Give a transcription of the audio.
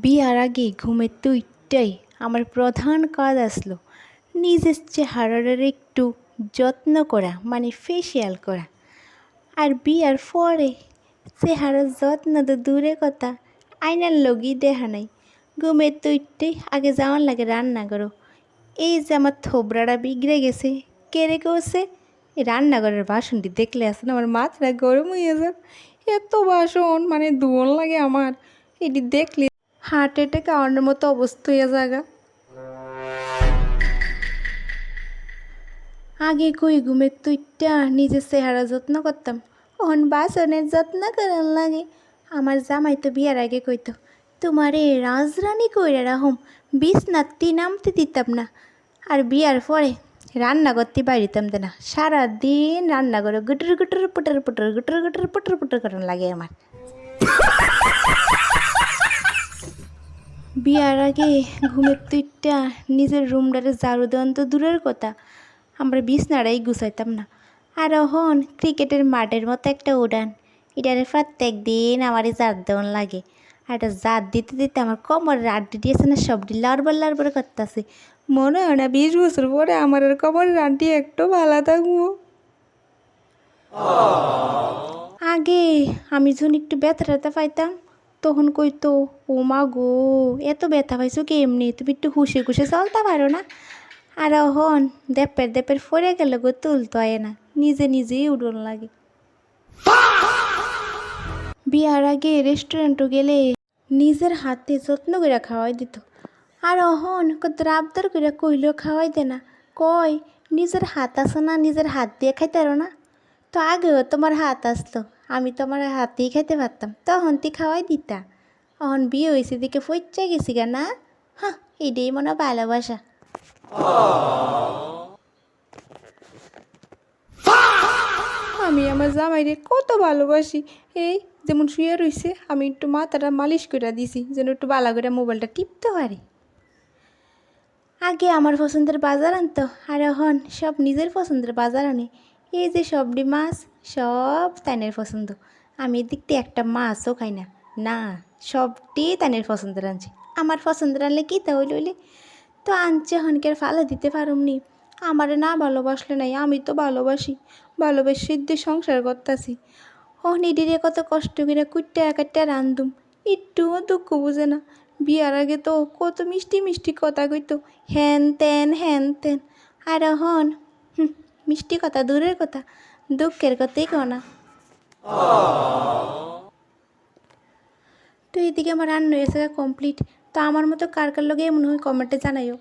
বিয়ার আগে ঘুমের তো ইটাই আমার প্রধান কাজ আসলো নিজের চেহারার একটু যত্ন করা মানে ফেসিয়াল করা। আর বিয়ার পরে চেহারার যত্ন তো দূরে কথা, আয়নার লগি দেখা নাই। ঘুমের তো ইটাই আগে যাওয়ার লাগে রান্না করো। এই যে আমার থোবরাটা বিগড়ে গেছে, কেড়ে কৌছে এই রান্নাঘরের বাসনটি দেখলে আসলে আমার মাথাটা গরম হয়ে যায়। এত বাসন মানে ধোন লাগে আমার, এটি দেখলে হার্ট অ্যাটাক আওয়ানোর মতো অবস্থা হয়ে জায়গা। আগে কই ঘুমের তুইটা নিজের চেহারা যত্ন করতাম, ওহন বাসনের যত্ন করার লাগে। আমার জামাই তো বিয়ার আগে কইতো তোমারে রাজরানী কইরা রাহম, বিছনাতে নামতে দিতাম না। আর বিয়ার পরে রান্না করতে পারিতাম না, সারাদিন রান্না করে গুটুর গুটুর পুটর পুটর গুটুর গুটুর পুটর পুটর করার লাগে আমার। বিয়ার আগে ঘুমের তুইটা নিজের রুমটারে ঝাড়ু দেওয়ান তো দূরের কথা, আমরা বিছনাটাই গুছাইতাম না। আর এখন ক্রিকেটের মাঠের মতো একটা উড়ান, এটারে প্রত্যেক দিন আমারই জাত দেওয়ান লাগে। আর এটা জাত দিতে দিতে আমার কোমরের আড্ডি দিয়েছে না সবটি লাড়বার লাড়বার করতেছে। মনে হয় না 20 বছর পরে আমার আর কোমরের আড্ডি একটু ভালো থাকবো। আগে আমি যখন একটু ব্যথা ট্যাথা পাইতাম তখন কইতো ও মা গো এত ব্যথা পাইছো কি এমনি, তুমি একটু হুশে খুশে চলতে পারো না। আর এখন দেপের দেপের ফরে গেলে গো তুলতে হয় না, নিজে নিজেই উড়ন লাগে। বিয়ার আগে রেস্টুরেন্টও গেলে নিজের হাতে যত্ন করে খাওয়াই দিত। আর এখন কত আবদার করে কইলেও খাওয়াই দে না, কয় নিজের হাত আছে না, নিজের হাত দিয়ে খাইতে পারো না। তো আগেও তোমার হাত আসতো, আমি তোমার হাতেই খাইতে পারতাম, তখন তুই খাওয়াই দিতা। এখন বিয়ে হয়েছে দিকে ফইচ্চা গেছি গা না। হ্যাঁ, এটাই মনে হয় ভালোবাসা। আমি আমার জামাইরে কত ভালোবাসি, এই যেমন শুয়ে রইছে আমি একটু মাথাটা মালিশ করে দিছি যেন একটু ভালো করে মোবাইলটা টিপতে পারি। আগে আমার পছন্দের বাজার আনতো, আর এখন সব নিজের পছন্দের বাজার আনে। এই যে সবডি মাছ সব তাইনের পছন্দ, আমি এদিক দিয়ে একটা মাছও খাই না। না, সবটি তাইনের পছন্দের আনছে, আমার পছন্দের আনলে কী তা হইলে তো আনছে হনকের ফালা দিতে পারুমনি। আমারে না ভালোবাসলে নাই, আমি তো ভালোবাসি, ভালোবেসে দিয়ে সংসার করতেছি। নিডিরে কত কষ্ট করে কুট্টা কাট্টা রান্ধুম, একটুও দুঃখ বুঝে না। বিয়ার আগে তো কত মিষ্টি মিষ্টি কথা কইতো, হ্যান ত্যান হ্যান ত্যান। আর এখন মিষ্টি কথা দূরের কথা, দুঃখের কথাই কও না। তো এদিকে আমার রান্না হয়েছে কমপ্লিট। তো আমার মতো কার কার লগে এমন হয় কমেন্টে জানাইও।